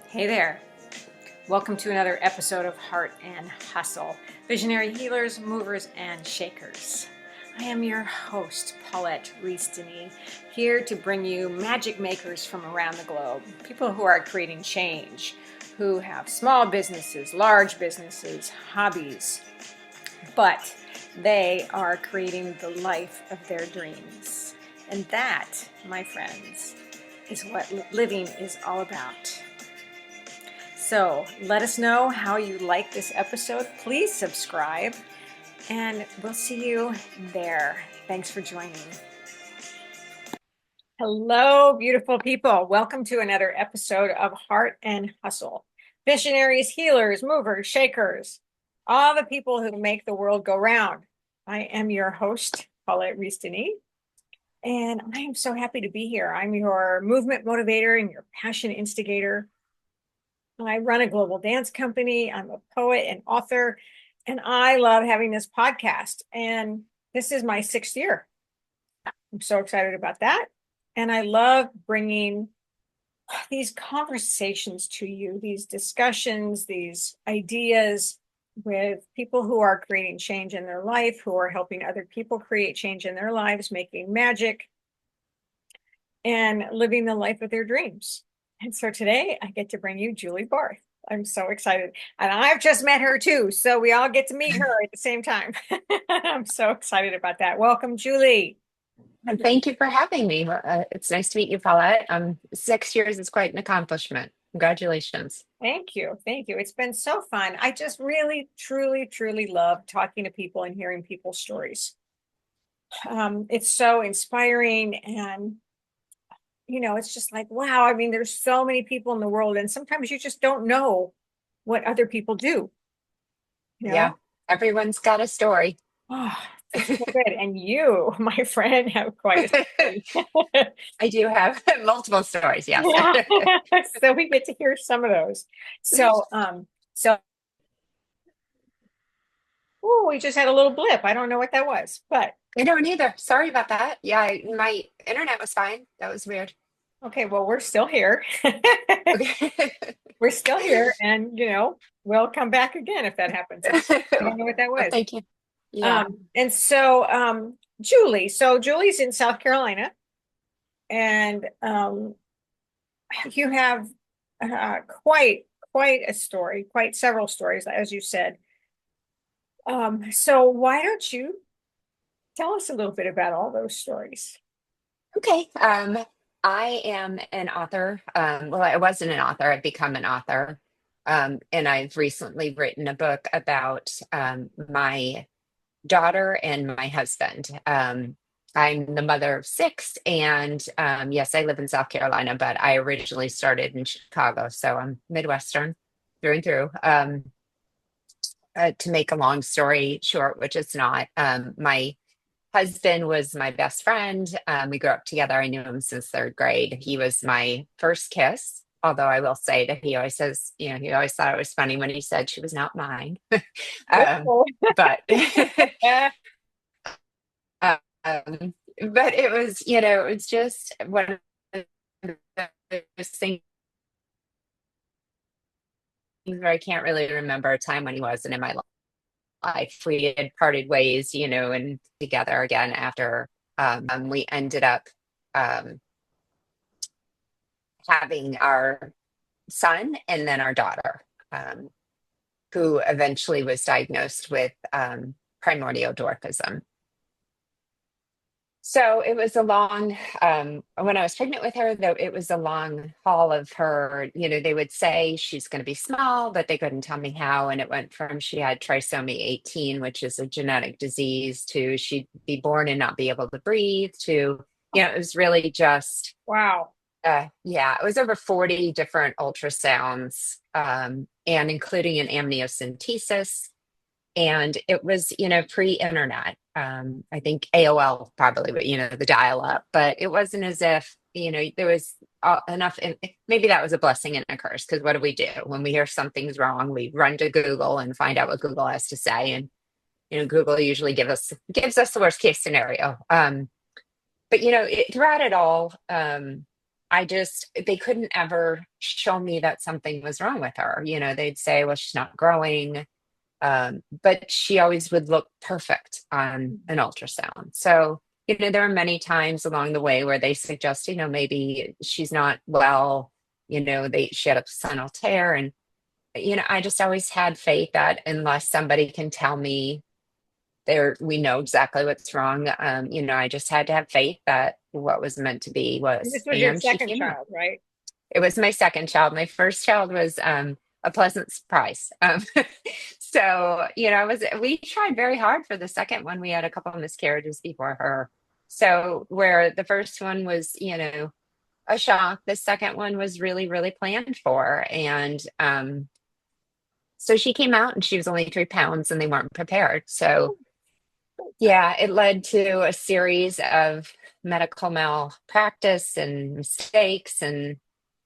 Hey there. Welcome to another episode of Heart and Hustle, Visionary Healers, Movers, and Shakers. I am your host, Paulette Rees-Denis, here to bring you magic makers from around the globe, people who are creating change, who have small businesses, large businesses, hobbies, but they are creating the life of their dreams. And that, my friends, is what living is all about. So let us know how you like this episode. Please subscribe, and we'll see you there. Thanks for joining. Hello, beautiful people. Welcome to another episode of Heart and Hustle. Visionaries, healers, movers, shakers, all the people who make the world go round. I am your host, Paulette Rees-Denis, and I am so happy to be here. I'm your movement motivator and your passion instigator. I run a global dance company. I'm a poet and author, and I love having this podcast. And this is my 6th year. I'm so excited about that. And I love bringing these conversations to you, these discussions, these ideas with people who are creating change in their life, who are helping other people create change in their lives, making magic, and living the life of their dreams. And so today I get to bring you Julie Barth. I'm so excited. And I've just met her too. So we all get to meet her at the same time. I'm so excited about that. Welcome, Julie. And thank you for having me. It's nice to meet you, Paulette. 6 years is quite an accomplishment. Congratulations. Thank you. Thank you. It's been so fun. I just really, truly, truly love talking to people and hearing people's stories. It's so inspiring, and it's just like, wow. I mean, there's so many people in the world, and sometimes you just don't know what other people do. Yeah, everyone's got a story. Oh, it's so good. And you, my friend, have quite a story. I do have multiple stories, yes. Yeah. So we get to hear some of those. So oh, we just had a little blip. I don't know what that was, but I don't either. Sorry about that. Yeah, my internet was fine. That was weird. okay, well, we're still here. Okay. We're still here, and we'll come back again if that happens. I don't know what that Well, was. thank you. Yeah. And so Julie's in South Carolina, and you have quite a story, quite several stories, as you said. So why don't you tell us a little bit about all those stories? Okay. I am an author. Well, I wasn't an author. I've become an author. And I've recently written a book about my daughter and my husband. I'm the mother of 6, and yes, I live in South Carolina, but I originally started in Chicago, so I'm Midwestern through and through. To make a long story short, which it's not, my husband was my best friend. We grew up together. I knew him since 3rd grade. He was my first kiss. Although I will say that he always says, he always thought it was funny when he said she was not mine. But but it was, it was just one of those things where I can't really remember a time when he wasn't in my life. We had parted ways, and together again after we ended up having our son and then our daughter, who eventually was diagnosed with primordial dwarfism. So it was a long, when I was pregnant with her, though, it was a long haul of her, they would say she's going to be small, but they couldn't tell me how. And it went from she had trisomy 18, which is a genetic disease, to she'd be born and not be able to breathe, to, it was really just, Wow. Yeah, it was over 40 different ultrasounds, and including an amniocentesis. And it was, pre-internet. I think AOL probably, but the dial-up. But it wasn't as if, there was enough. Maybe that was a blessing and a curse, because what do we do when we hear something's wrong? We run to Google and find out what Google has to say, and Google usually gives us the worst case scenario. But throughout it all, they couldn't ever show me that something was wrong with her. They'd say, well, she's not growing. But she always would look perfect on an ultrasound. So, there are many times along the way where they suggest, maybe she's not well, she had a placental tear. And, I just always had faith that unless somebody can tell me we know exactly what's wrong, I just had to have faith that what was meant to be And this was, was your and she second came out. child, right? It was my second child. My first child was a pleasant surprise. So, we tried very hard for the second one. We had a couple of miscarriages before her. So, where the first one was, a shock, the second one was really, really planned for. And so she came out and she was only 3 pounds and they weren't prepared. So, yeah, it led to a series of medical malpractice and mistakes and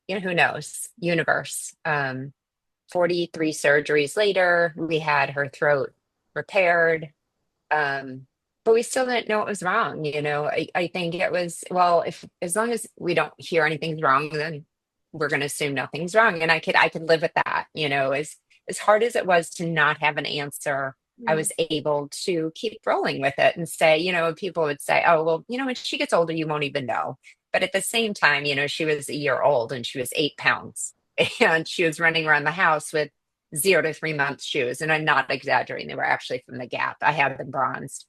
who knows, universe. 43 surgeries later, we had her throat repaired. But we still didn't know what was wrong. I think it was, well, if as long as we don't hear anything's wrong, then we're going to assume nothing's wrong. And I could live with that. As hard as it was to not have an answer, I Mm. was able to keep rolling with it and say, people would say, oh, well, when she gets older, you won't even know. But at the same time, she was a year old and she was 8 pounds and she was running around the house with 0 to 3 months shoes. And I'm not exaggerating. They were actually from the Gap. I had them bronzed.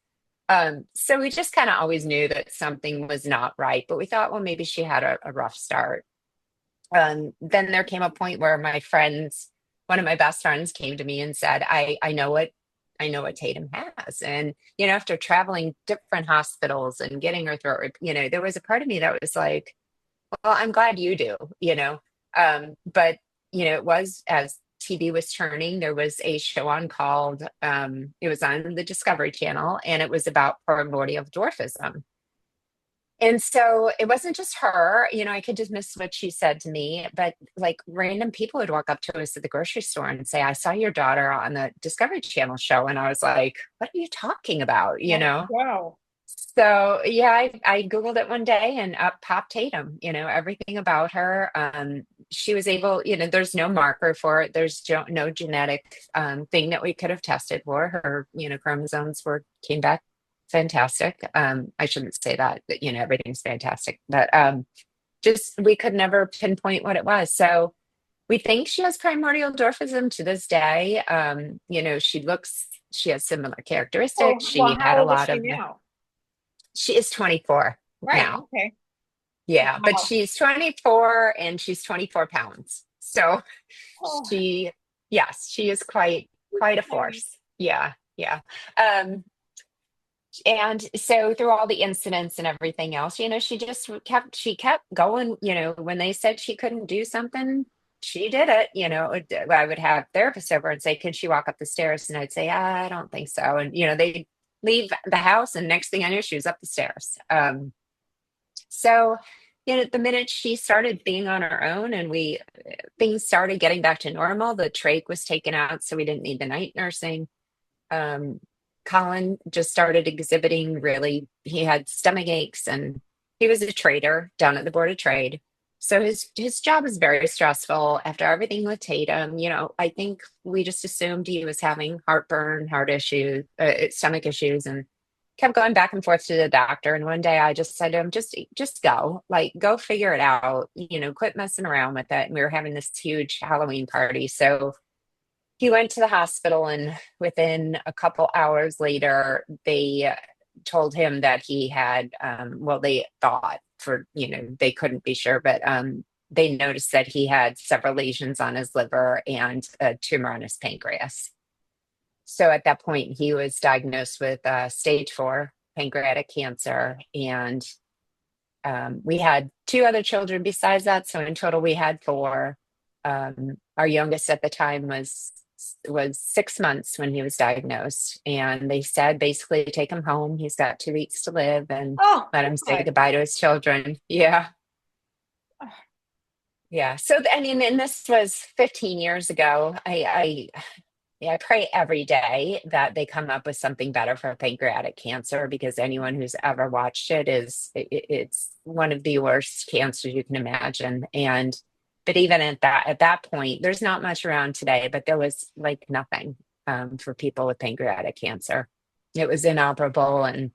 So we just kind of always knew that something was not right, but we thought, well, maybe she had a rough start. Then there came a point where one of my best friends came to me and said, I know what Tatum has. And, after traveling different hospitals and getting her through, there was a part of me that was like, well, I'm glad you do, but, it was as TV was turning, there was a show on called, it was on the Discovery Channel, and it was about primordial dwarfism. And so it wasn't just her, I could dismiss what she said to me, but like random people would walk up to us at the grocery store and say, I saw your daughter on the Discovery Channel show. And I was like, what are you talking about? Oh, wow. So yeah, I Googled it one day and up popped Tatum, everything about her. She was able, there's no marker for it. There's no genetic thing that we could have tested for her. Chromosomes came back fantastic. I shouldn't say that, but everything's fantastic, but just we could never pinpoint what it was. So we think she has primordial dwarfism to this day. She has similar characteristics. Oh, well, She had how a old is lot she of now? She is 24 Right. now. Okay. Yeah, but Wow. she's 24 and she's 24 pounds. So Oh, she, yes, she is quite a okay. force. Yeah, yeah. Um, and so through all the incidents and everything else, she kept going, when they said she couldn't do something, she did it. I would have therapists over and say, can she walk up the stairs? And I'd say, I don't think so. And, they leave the house and next thing I knew, she was up the stairs. So, the minute she started being on her own and things started getting back to normal, the trach was taken out, so we didn't need the night nursing. Um, Colin just started exhibiting he had stomach aches and he was a trader down at the Board of Trade. So his job is very stressful after everything with Tatum. I think we just assumed he was having heartburn, heart issues, stomach issues, and kept going back and forth to the doctor. And one day I just said to him, just go, like, go figure it out, quit messing around with it. And we were having this huge Halloween party. So he went to the hospital, and within a couple hours later, they told him that he had, well, they thought they couldn't be sure, but they noticed that he had several lesions on his liver and a tumor on his pancreas. So at that point, he was diagnosed with stage 4 pancreatic cancer. And we had two other children besides that. So in total, we had four. Our youngest at the time was 6 months when he was diagnosed. And they said, basically, take him home. He's got 2 weeks to live and Oh, let him say God. goodbye to his children. Yeah. Yeah. So, I mean, and this was 15 years ago. I I pray every day that they come up with something better for pancreatic cancer, because anyone who's ever watched it it's one of the worst cancers you can imagine. And but even at that point, there's not much around today, but there was like nothing for people with pancreatic cancer. It was inoperable, and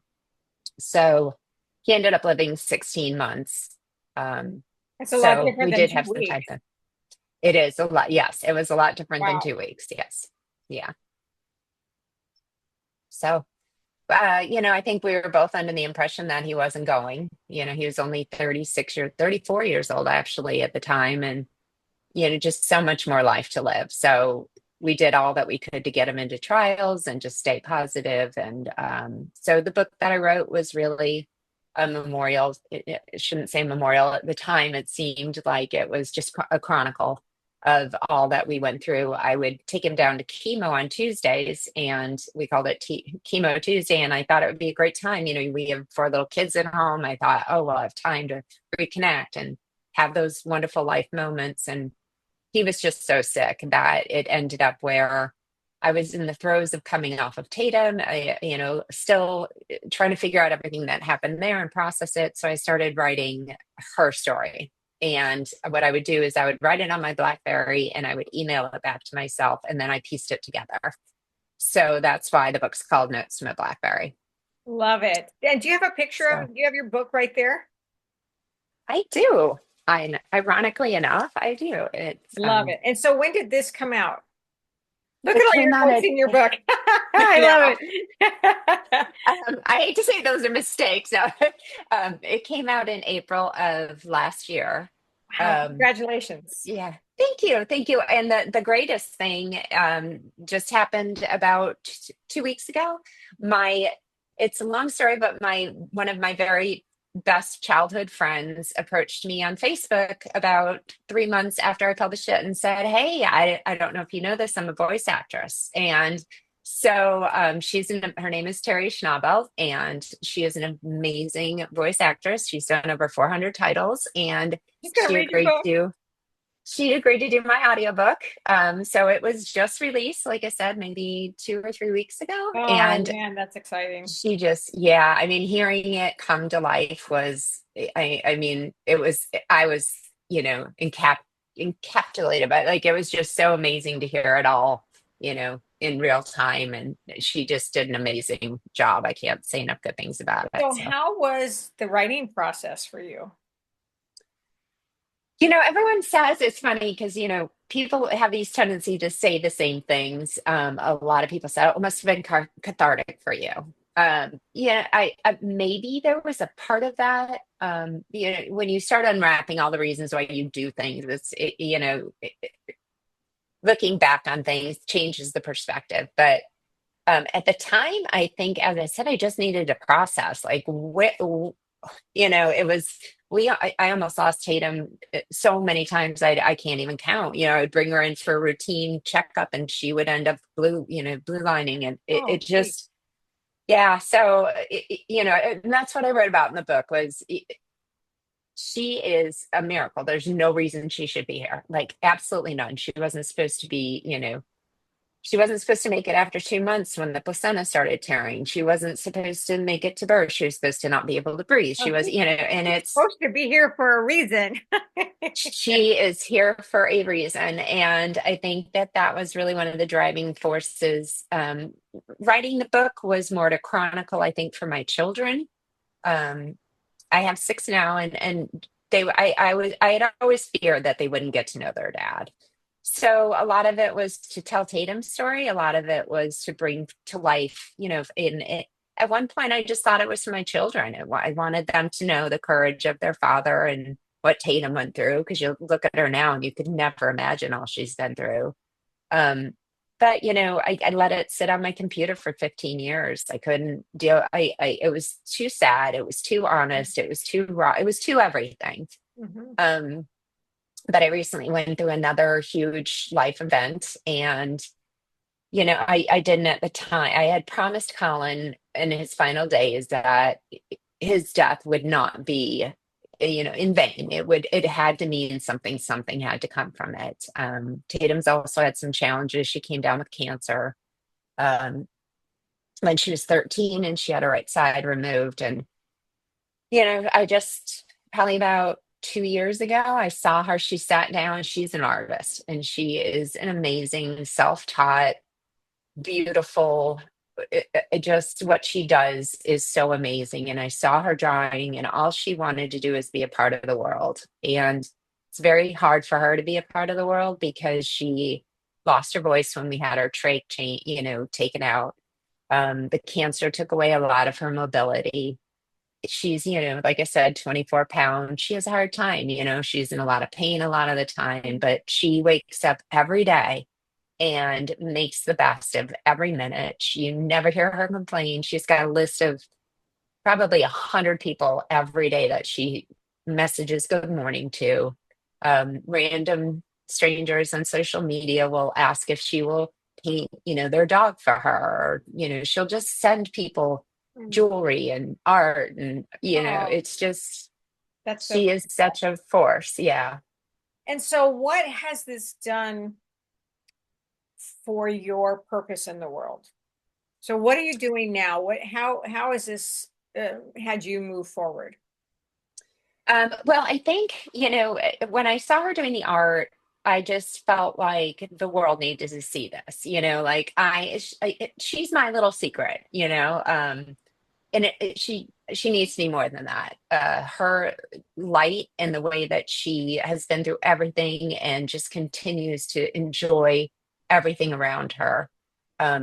so he ended up living 16 months. Um, It's a lot so different we than did two have some time. weeks. It is a lot. Yes, it was a lot different than Wow. 2 weeks. Yes. Yeah. So, I think we were both under the impression that he wasn't going. He was only 34 years old actually at the time, and, just so much more life to live. So we did all that we could to get him into trials and just stay positive. And so the book that I wrote was really a memorial. It shouldn't say memorial. At the time, it seemed like it was just a chronicle of all that we went through. I would take him down to chemo on Tuesdays, and we called it Chemo Tuesday. And I thought it would be a great time. We have 4 little kids at home. I thought, oh, well, I have time to reconnect and have those wonderful life moments. And he was just so sick that it ended up where I was in the throes of coming off of Tatum, still trying to figure out everything that happened there and process it. So I started writing her story. And what I would do is I would write it on my BlackBerry and I would email it back to myself, and then I pieced it together. So that's why the book's called Notes from a BlackBerry. Love it. And do you have a picture of So it? Do you have your book right there? I do. Ironically enough, I do. It's Love it. And so when did this come out? Look at it all your came out notes at in your book. I now. love it. I hate to say those are mistakes. No, it came out in April of last year. Wow, Um, congratulations. yeah, thank you. And the greatest thing just happened about 2 weeks ago. My It's a long story, but my one of my very best childhood friends approached me on Facebook about 3 months after I published it and said, "Hey, I don't know if you know this, I'm a voice actress." And so her name is Terry Schnabel, and she is an amazing voice actress. She's done over 400 titles, and You gonna she read your agreed book? to she agreed to do my audiobook. So it was just released, like I said, maybe 2 or 3 weeks ago. Oh And man, that's exciting. she just, yeah, I mean, hearing it come to life was, I mean, I was, encapsulated by it. Like, it was just so amazing to hear it all, in real time. And she just did an amazing job. I can't say enough good things about it. So So. how was the writing process for you? Everyone says it's funny because, people have these tendency to say the same things. A lot of people say, oh, it must have been cathartic for you. Yeah, maybe there was a part of that. When you start unwrapping all the reasons why you do things, looking back on things changes the perspective. But at the time, I think, as I said, I just needed to process, like, it was I almost lost Tatum so many times I can't even count. I would bring her in for a routine checkup and she would end up blue lining, and Oh, it geez. just, yeah. So and that's what I wrote about in the book was, she is a miracle. There's no reason she should be here, like absolutely none. She wasn't supposed to be, she wasn't supposed to make it after 2 months when the placenta started tearing. She wasn't supposed to make it to birth. She was supposed to not be able to breathe. Oh, She was, and she's it's, supposed to be here for a reason. she is here for a reason. And I think that that was really one of the driving forces. Writing the book was more to chronicle, I think, for my children. Um, I have 6 now, and I had always feared that they wouldn't get to know their dad. So a lot of it was to tell Tatum's story. A lot of it was to bring to life, at one point, I just thought it was for my children. I wanted them to know the courage of their father and what Tatum went through, because you look at her now and you could never imagine all she's been through. Um, but I let it sit on my computer for 15 years. I couldn't deal. It was too sad. It was too honest. It was too raw. It was too everything. Mhm. Um, but I recently went through another huge life event, and I didn't at the time. I had promised Colin in his final days that his death would not be in vain. It had to mean something. Something had to come from it. Tatum's also had some challenges. She came down with cancer um, when she was 13, and she had her right side removed. And I just probably about 2 years ago, I saw her. She sat down. She's an artist, and she is an amazing, self-taught, beautiful. Just what she does is so amazing. And I saw her drawing, and all she wanted to do is be a part of the world. And it's very hard for her to be a part of the world because she lost her voice when we had her trach chain, taken out. The cancer took away a lot of her mobility. She's, like I said, 24 pounds. She has a hard time, she's in a lot of pain a lot of the time, but she wakes up every day and makes the best of every minute. You never hear her complain. She's got a list of probably 100 people every day that she messages good morning to. Random strangers on social media will ask if she will paint, their dog for her. Or, she'll just send people Mm. jewelry and art, and Oh, it's just that's so she is beautiful. such a force. Yeah. And so, what has this done for your purpose in the world? So, what are you doing now? How is this had you move forward? Well, I think, when I saw her doing the art, I just felt like the world needed to see this, like she's my little secret, and she needs to be more than that. Her light and the way that she has been through everything and just continues to enjoy everything around her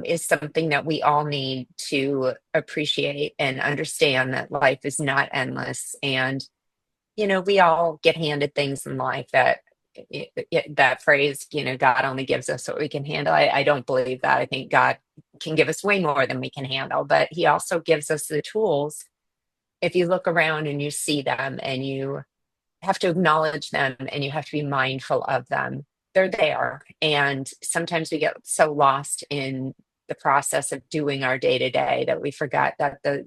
is something that we all need to appreciate and understand that life is not endless. And we all get handed things in life that that phrase, God only gives us what we can handle. I don't believe that. I think God can give us way more than we can handle, but he also gives us the tools. If you look around and you see them, and you have to acknowledge them, and you have to be mindful of them, they're there. And sometimes we get so lost in the process of doing our day to day that we forgot that the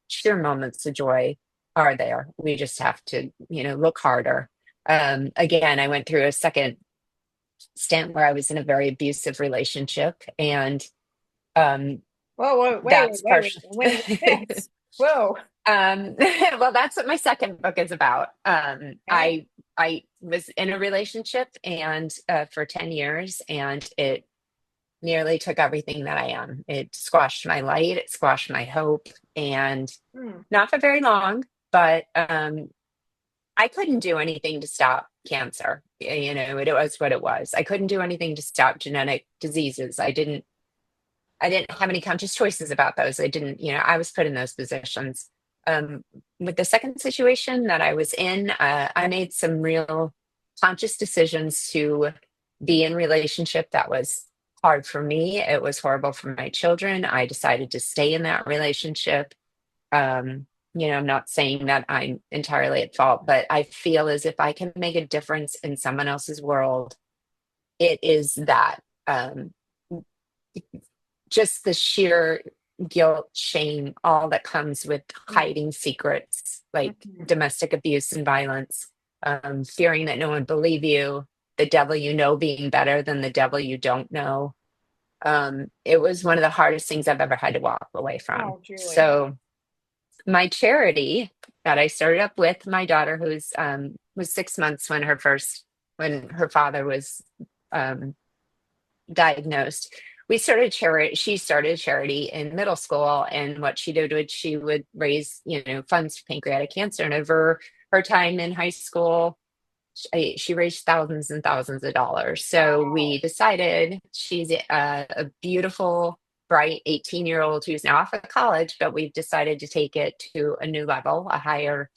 sheer moments of joy are there. We just have to, look harder. Again, I went through a second stint where I was in a very abusive relationship, and um, Whoa, whoa, that's partially. when was this? Whoa. Well, that's what my second book is about. Okay. I was in a relationship and for 10 years, and it nearly took everything that I am. It squashed my light, it squashed my hope, and Hmm. not for very long, but I couldn't do anything to stop cancer. It was what it was. I couldn't do anything to stop genetic diseases. I didn't have any conscious choices about those. I didn't, I was put in those positions. Um, with the second situation that I was in, I made some real conscious decisions to be in relationship that was hard for me. It was horrible for my children. I decided to stay in that relationship. I'm not saying that I'm entirely at fault, but I feel as if I can make a difference in someone else's world, it is that. Just the sheer guilt, shame, all that comes with hiding secrets like Mhm. domestic abuse and violence, fearing that no one believe you, the devil you know being better than the devil you don't know. It was one of the hardest things I've ever had to walk away from. Oh, Julie. So my charity that I started up with my daughter, who's was 6 months when her father was um, diagnosed. She started a charity in middle school, and what she did was she would raise funds for pancreatic cancer. And over her time in high school, she raised thousands and thousands of dollars. So Wow. we decided she's a beautiful, bright 18-year-old who's now off of college, but we've decided to take it to a new level, a higher,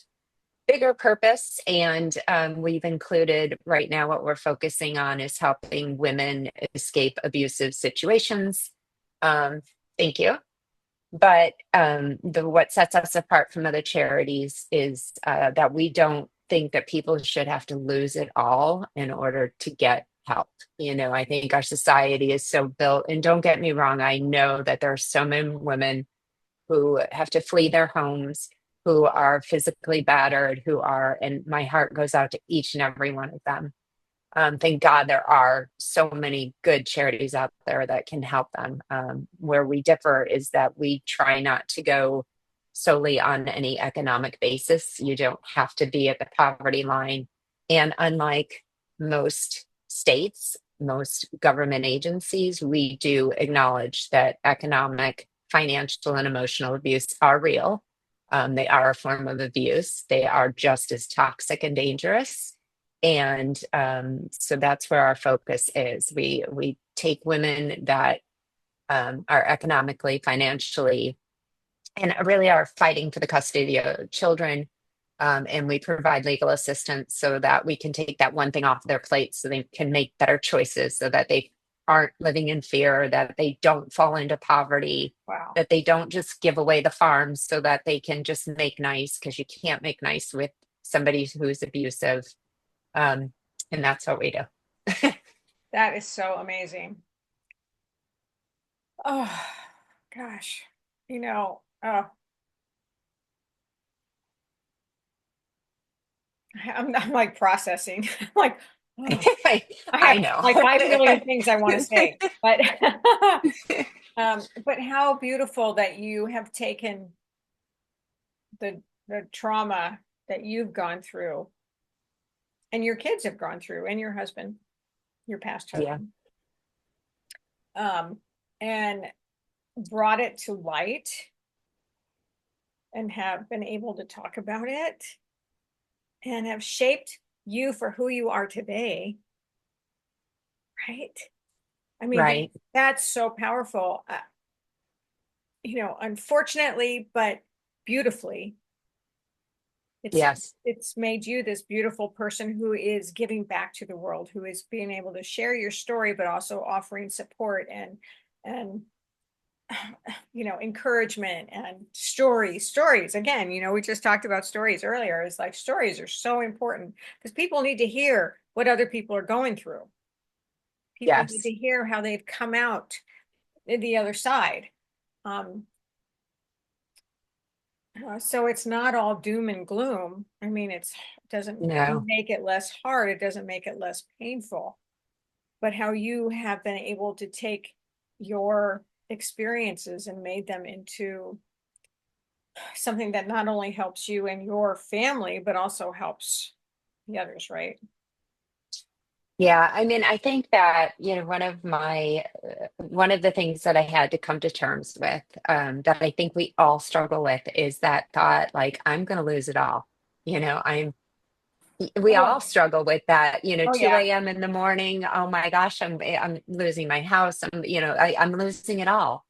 bigger purpose. And we've included right now, what we're focusing on is helping women escape abusive situations. Um, thank you. But the what sets us apart from other charities is that we don't think that people should have to lose it all in order to get help. I think our society is so built, and don't get me wrong, I know that there are so many women who have to flee their homes, who are physically battered, and my heart goes out to each and every one of them. Thank God there are so many good charities out there that can help them. Where we differ is that we try not to go solely on any economic basis. You don't have to be at the poverty line. And unlike most states, most government agencies, we do acknowledge that economic, financial, and emotional abuse are real. They are a form of abuse. They are just as toxic and dangerous. And so that's where our focus is. We take women that are economically, financially, and really are fighting for the custody of children. And we provide legal assistance so that we can take that one thing off their plate so they can make better choices, so that they aren't living in fear, that they don't fall into poverty, Wow. that they don't just give away the farms so that they can just make nice, because you can't make nice with somebody who's abusive. Um, and that's what we do. That is so amazing. Oh, gosh. Oh, I'm like processing. I'm like, oh, I I have know. like 5 million things I want to say, but but how beautiful that you have taken the trauma that you've gone through and your kids have gone through and your husband, your past Yeah. husband, um, and brought it to light and have been able to talk about it and have shaped you for who you are today, right? I mean, Right. that's so powerful. Unfortunately, but beautifully, it's Yes. it's made you this beautiful person who is giving back to the world, who is being able to share your story, but also offering support and encouragement and stories again. We just talked about stories earlier. It's like stories are so important because people need to hear what other people are going through. People need Yes. to hear how they've come out the other side. um so it's not all doom and gloom. I mean, it doesn't No. make it less hard, it doesn't make it less painful, but how you have been able to take your experiences and made them into something that not only helps you and your family, but also helps the others, right? Yeah. I mean, I think that, one of the things that I had to come to terms with, that I think we all struggle with, is that thought, like, I'm going to lose it all. We Oh, all struggle with that, oh 2 yeah. a.m. in the morning. Oh my gosh, I'm losing my house. I'm losing it all.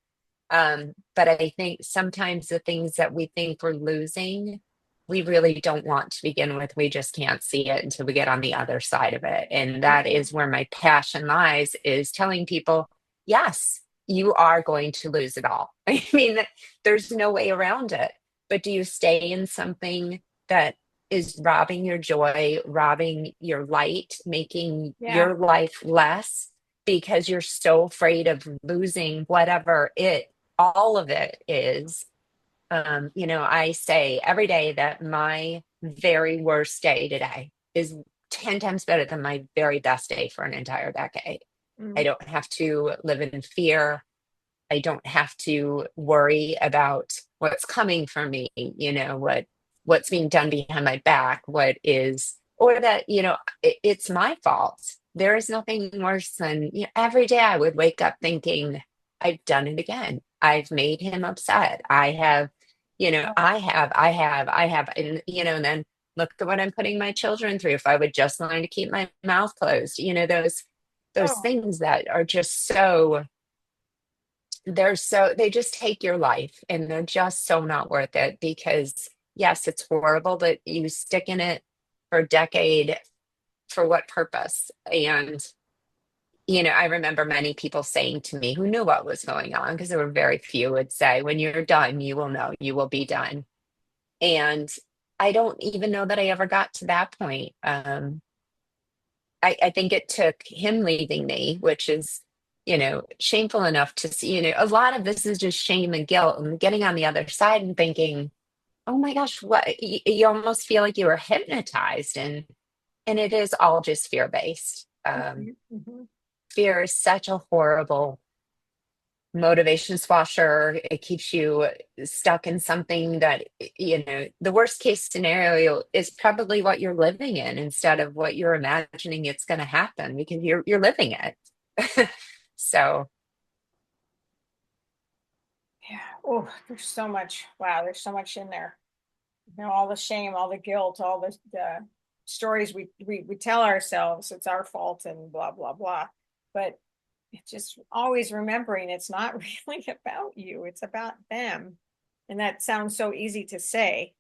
But I think sometimes the things that we think we're losing, we really don't want to begin with. We just can't see it until we get on the other side of it. And that Yeah. is where my passion lies, is telling people, yes, you are going to lose it all. I mean, there's no way around it. But do you stay in something that is robbing your joy, robbing your light, making Yeah. your life less, because you're so afraid of losing whatever all of it is? I say every day that my very worst day today is 10 times better than my very best day for an entire decade. I Mm. don't have to live in fear. I don't have to worry about what's coming for me, what's being done behind my back, or that, it's my fault. There is nothing worse than, every day I would wake up thinking, I've done it again. I've made him upset. And then look at what I'm putting my children through. If I would just learn to keep my mouth closed, those Oh, things that are just they just take your life, and they're just so not worth it, because yes, it's horrible, but you stick in it for a decade, for what purpose? And I remember many people saying to me, who knew what was going on, because there were very few, would say, when you're done, you will know, you will be done. And I don't even know that I ever got to that point. I think it took him leaving me, which is, shameful enough to see. A lot of this is just shame and guilt, and getting on the other side and thinking, oh my gosh, what you almost feel like you were hypnotized, and it is all just fear based. Mhm, mhm. Fear is such a horrible motivation squasher. It keeps you stuck in something that, the worst case scenario is probably what you're living in instead of what you're imagining it's going to happen because you're living it. So, Yeah. Oh, there's so much. Wow, there's so much in there. All the shame, all the guilt, all the stories we tell ourselves it's our fault and blah blah blah. But it's just always remembering it's not really about you, it's about them. And that sounds so easy to say,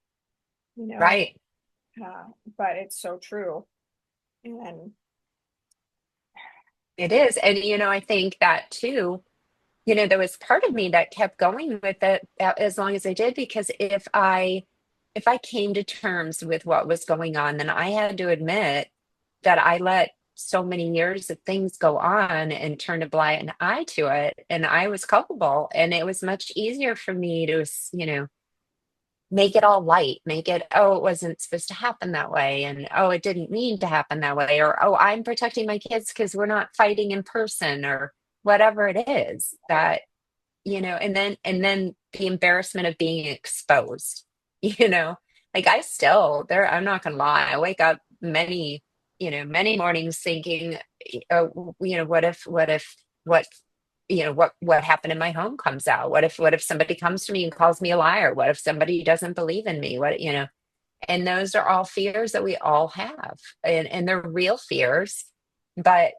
you know, right. uh, but it's so true. And It is. And, I think that too, there was part of me that kept going with it as long as I did, because if I came to terms with what was going on, then I had to admit that I let so many years of things go on and turned a blind eye to it. And I was culpable. And it was much easier for me to, make it all light, make it, oh, it wasn't supposed to happen that way. And oh, it didn't mean to happen that way. Or, oh, I'm protecting my kids because we're not fighting in person or whatever it is right, that, and then the embarrassment of being exposed, you know, like I still there, I'm not gonna lie, I wake up many mornings thinking, what what happened in my home comes out. What if somebody comes to me and calls me a liar? What if somebody doesn't believe in me? And those are all fears that we all have, and they're real fears. But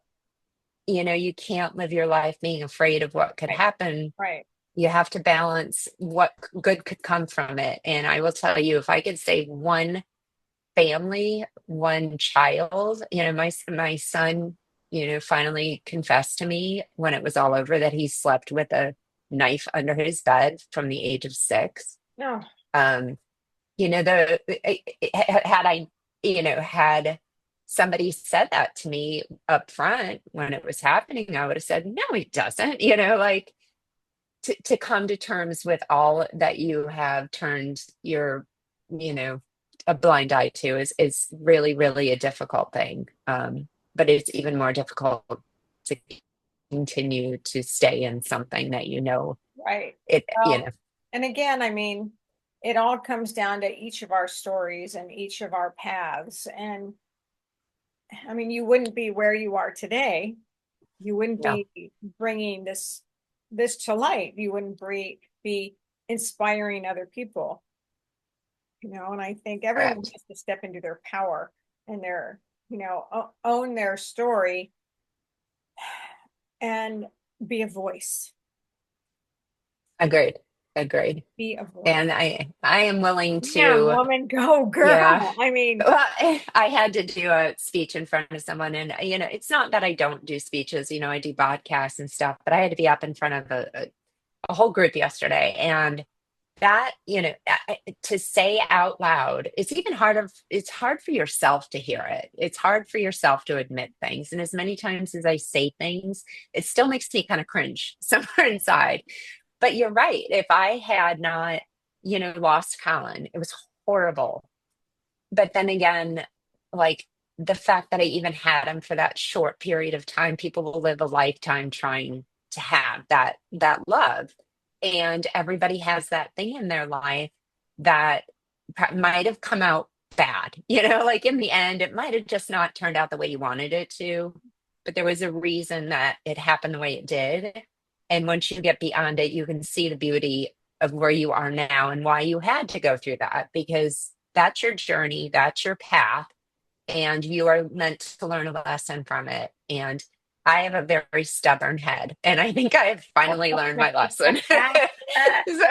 you can't live your life being afraid of what could right, happen. right. You have to balance what good could come from it. And I will tell you, if I could save one family, one child, my son, finally confessed to me when it was all over that he slept with a knife under his bed from the age of 6. No, Um, had I, had somebody said that to me up front when it was happening, I would have said, no, he doesn't, like to come to terms with all that you have turned your, you know, a blind eye to is really, really a difficult thing. But it's even more difficult to continue to stay in something that right. it, Well, and again, I mean, it all comes down to each of our stories and each of our paths. And I mean, you wouldn't be where you are today. You wouldn't no, be bringing this to light. You wouldn't be inspiring other people, and I think everyone correct. has to step into their power and own their story and be a voice. Agreed. Agreed. Be a voice. And I am willing Yeah, to, woman, go yeah. girl. I mean, Well, I had to do a speech in front of someone, and it's not that I don't do speeches. I do podcasts and stuff, but I had to be up in front of a whole group yesterday, and that to say out loud, it's even harder. It's hard for yourself to hear it. It's hard for yourself to admit things, and as many times as I say things, it still makes me kind of cringe somewhere inside. But you're right. If I had not, lost Colin, it was horrible. But then again, like the fact that I even had him for that short period of time, people will live a lifetime trying to have that love. And everybody has that thing in their life that might have come out bad. Like in the end, it might have just not turned out the way you wanted it to, but there was a reason that it happened the way it did. And once you get beyond it, you can see the beauty of where you are now and why you had to go through that, because that's your journey, that's your path, and you are meant to learn a lesson from it. And I have a very stubborn head, and I think I have finally learned my lesson. So,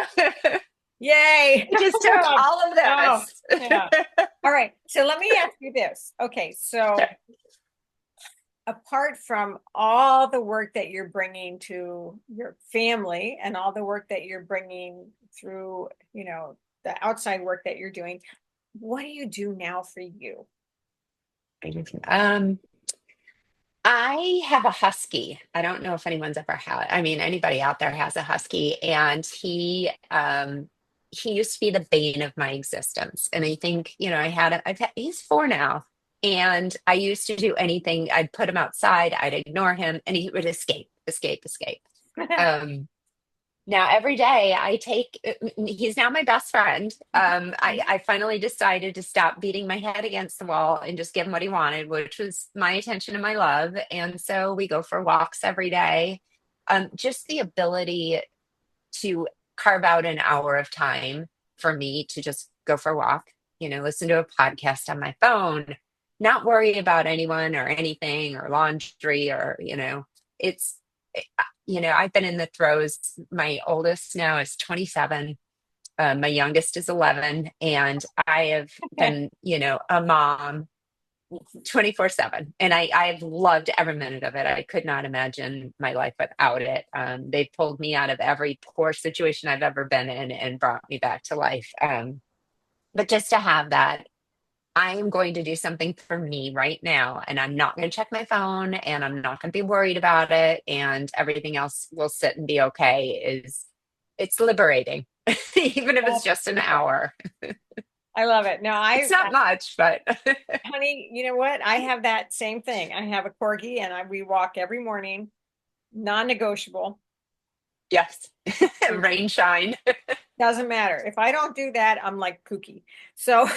yay. it just took all of Oh, this. yeah. All right. So let me ask you this. Okay. So apart from all the work that you're bringing to your family and all the work that you're bringing through, the outside work that you're doing, what do you do now for you? um, I have a husky. I don't know if anyone's ever had, I mean, anybody out there has a husky, and he used to be the bane of my existence. And I think, he's 4 now. And I used to do anything. I'd put him outside, I'd ignore him, and he would escape, escape, escape. Um, Now every day he's now my best friend. I finally decided to stop beating my head against the wall and just give him what he wanted, which was my attention and my love. And so we go for walks every day. Just the ability to carve out an hour of time for me to just go for a walk, listen to a podcast on my phone, not worry about anyone or anything or laundry or, it's, I've been in the throes. My oldest now is 27. My youngest is 11. And I have been, a mom 24/7. And I've loved every minute of it. I could not imagine my life without it. They pulled me out of every poor situation I've ever been in and brought me back to life. But just to have that, I am going to do something for me right now, and I'm not going to check my phone, and I'm not going to be worried about it, and everything else will sit and be okay. It's liberating, even if it's That's just an beautiful. hour. I love it. No, It's not much, but honey, you know what? I have that same thing. I have a corgi and we walk every morning, non-negotiable. yes, It rain, shine. doesn't matter. If I don't do that, I'm like kooky. So,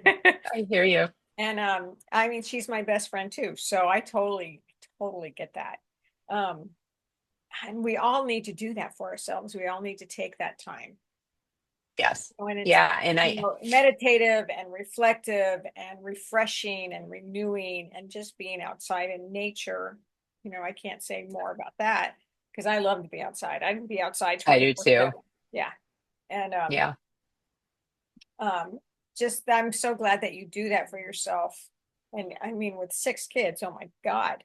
I hear you. and I mean, she's my best friend too. So I totally get that. Um, and we all need to do that for ourselves. We all need to take that time. Yes. When it's, Yeah. And meditative and reflective and refreshing and renewing and just being outside in nature. I can't say more about that because I love to be outside. I can be outside I do 24/7. too. Yeah. And Yeah. just I'm so glad that you do that for yourself. And I mean, with 6 kids, oh my God.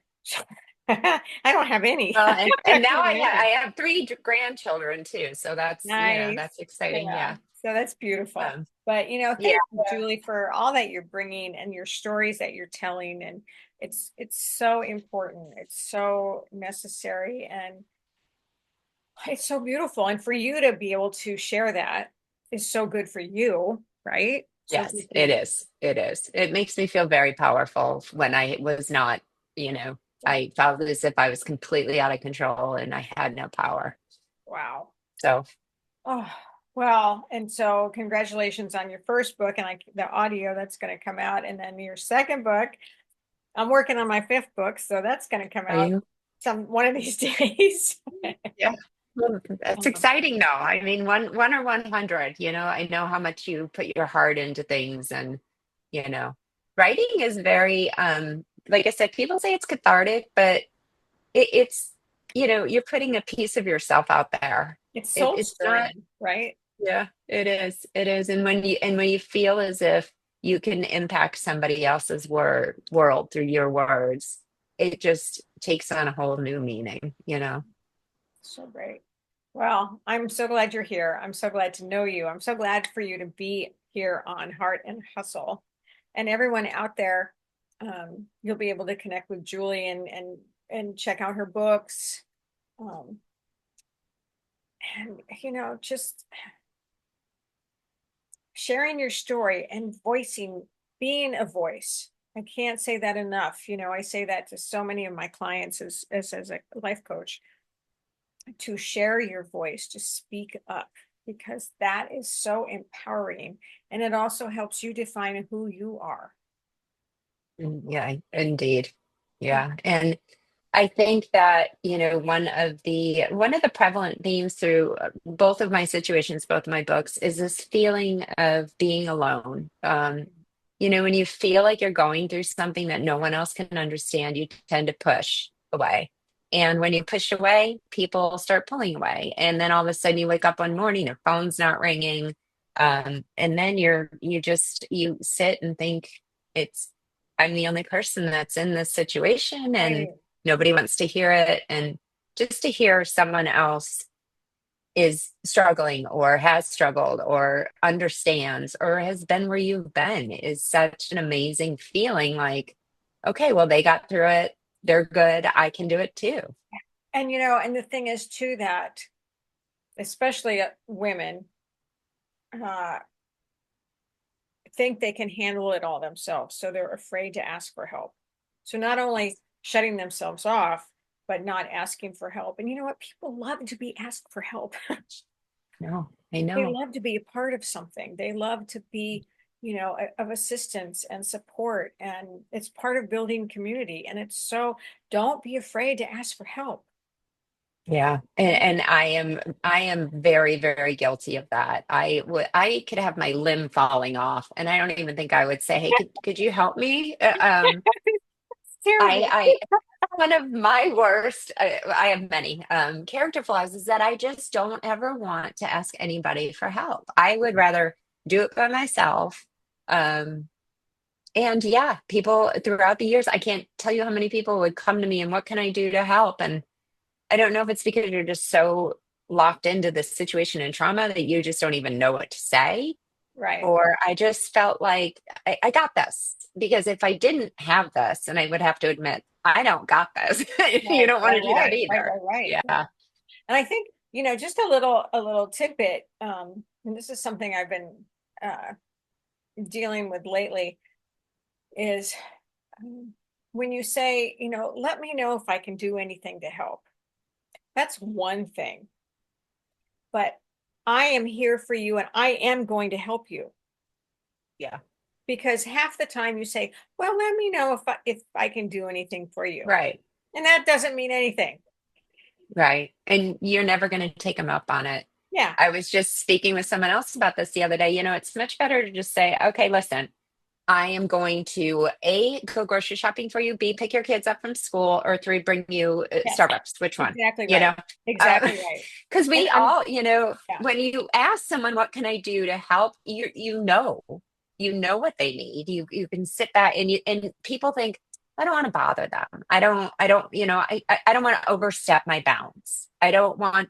I don't have any. Well, I and now can't I imagine. have three grandchildren too. So that's, Nice. that's exciting. Yeah. Yeah. So that's beautiful. Um, But yeah. thank you, Julie, for all that you're bringing and your stories that you're telling. And it's so important. It's so necessary and it's so beautiful. And for you to be able to share that is so good for you, right? So Yes, good for it you. is. It is. It makes me feel very powerful when I was not, I felt as if I was completely out of control and I had no power. Wow. So, Oh, well, and so congratulations on your first book and the audio that's going to come out. And then your second book. I'm working on my fifth book, so that's going to come are out you? one of these days. Yeah. Well, that's Um, exciting though. I mean, one or 100, I know how much you put your heart into things and, you know, writing is very, like I said, people say it's cathartic, but it's, you're putting a piece of yourself out there. it's It, soul it's not. stirring, right? Yeah, it is. It is. And when you feel as if you can impact somebody else's world through your words, it just takes on a whole new meaning. So great. Well, I'm so glad you're here. I'm so glad to know you. I'm so glad for you to be here on Heart and Hustle. And everyone out there, you'll be able to connect with Julie and check out her books. Um, and just sharing your story and being a voice. I can't say that enough. I say that to so many of my clients as a life coach, to share your voice, to speak up, because that is so empowering. And it also helps you define who you are. Yeah, indeed. Yeah. And I think that, one of the prevalent themes through both of my situations, both of my books, is this feeling of being alone. When you feel like you're going through something that no one else can understand, you tend to push away. And when you push away, people start pulling away. And then all of a sudden you wake up one morning, your phone's not ringing. And then you sit and think it's, I'm the only person that's in this situation and Right. nobody wants to hear it. And just to hear someone else is struggling or has struggled or understands or has been where you've been is such an amazing feeling. Like, okay, well, they got through it. They're good. I can do it too. And the thing is too that, especially women, uh, think they can handle it all themselves. So they're afraid to ask for help. So not only shutting themselves off, but not asking for help. And you know what? People love to be asked for help. No, I They know. love to be a part of something. They love to be, of assistance and support. And it's part of building community. And it's so, don't be afraid to ask for help. Yeah. And I am very, very guilty of that. I could have my limb falling off and I don't even think I would say, "Hey, could you help me?" Terrible. I one of my worst, I have many character flaws is that I just don't ever want to ask anybody for help. I would rather do it by myself. Um, and yeah, people throughout the years, I can't tell you how many people would come to me and what can I do to help? And I don't know if it's because you're just so locked into this situation and trauma that you just don't even know what to say. Right. Or I just felt like I got this because if I didn't have this, and I would have to admit, I don't got this. You Right. don't want Right. to do that Right. Right. either. Right. Right. Yeah. And I think, just a little tidbit, and this is something I've been uh, dealing with lately, is um, when you say, let me know if I can do anything to help. That's one thing, but I am here for you and I am going to help you. Yeah. Because half the time you say, well, let me know if I can do anything for you. Right. And that doesn't mean anything. Right. And you're never going to take them up on it. Yeah. I was just speaking with someone else about this the other day. It's much better to just say, okay, listen, I am going to A, go grocery shopping for you, B, pick your kids up from school, or three, bring you Yes. Starbucks. Which one? Exactly You right. know, Exactly right. because And we and all, yeah. when you ask someone, what can I do to help? You know what they need. You can sit back and people think, I don't want to bother them. I don't want to overstep my bounds. I don't want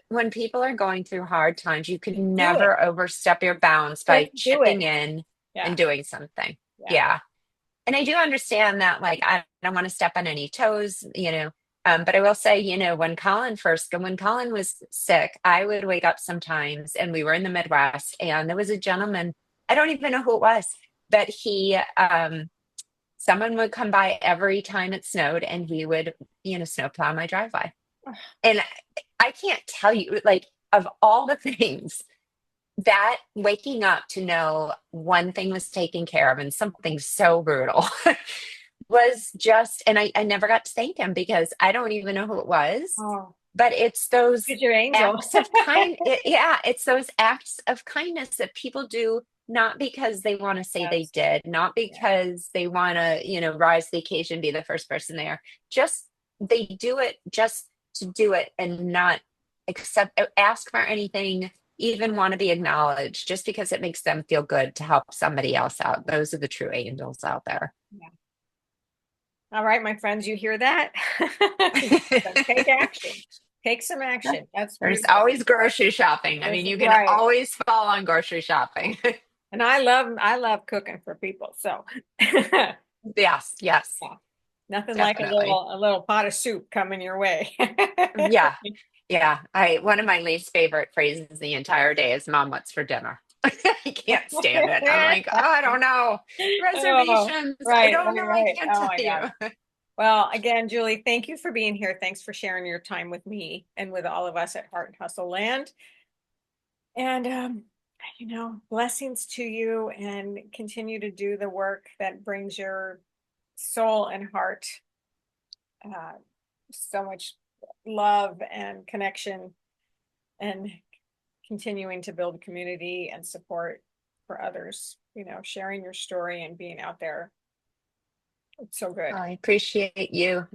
when people are going through hard times, you can Do it. never overstep your bounds Just by do it. chipping in Yeah. and doing something. Yeah. Yeah. And I do understand that, like, I don't want to step on any toes, but I will say, when Colin was sick, I would wake up sometimes and we were in the Midwest and there was a gentleman, I don't even know who it was, but someone would come by every time it snowed and he would, snowplow my driveway. And I can't tell you, like, of all the things that waking up to know one thing was taken care of and something so brutal was just, and I never got to thank him because I don't even know who it was, Oh, but it's those it's your angel. acts of yeah, it's those acts of kindness that people do not because they want to say they Yes. did, not Yeah. because they want to, rise to the occasion, be the first person there. Just they do it just to do it and not ask for anything, even want to be acknowledged just because it makes them feel good to help somebody else out. Those are the true angels out there. Yeah. All right, my friends, you hear that? Take action. Take some action. That's There's beautiful. always grocery shopping. I That's mean, you can right. always fall on grocery shopping. And I love cooking for people. So yeah, Yes, yes, nothing like a definitely. little pot of soup coming your way. Yeah, yeah. I One of my least favorite phrases the entire day is "Mom, what's for dinner?" I can't stand it. I'm like, oh, I don't know. Oh, Reservations. I right, don't right, know. I right. can't Oh tell my you. gosh. Well, again, Julie, thank you for being here. Thanks for sharing your time with me and with all of us at Heart and Hustle Land. And blessings to you and continue to do the work that brings your soul and heart uh, so much love and connection and continuing to build community and support for others, sharing your story and being out there. It's so good. I appreciate you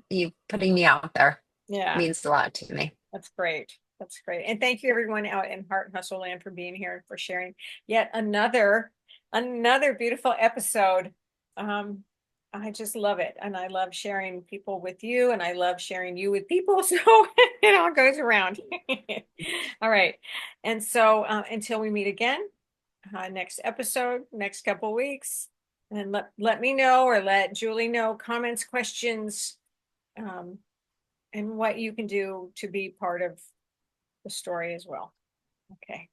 putting me out there. Yeah, Means a lot to me. that's great. That's great. And thank you everyone out in Heart and Hustle Land for being here and for sharing yet another beautiful episode. Um, I just love it. And I love sharing people with you and I love sharing you with people. So it all goes around. All right. And so until we meet again, next episode, next couple weeks, and let me know or let Julie know comments, questions, um, and what you can do to be part of the story as well. Okay.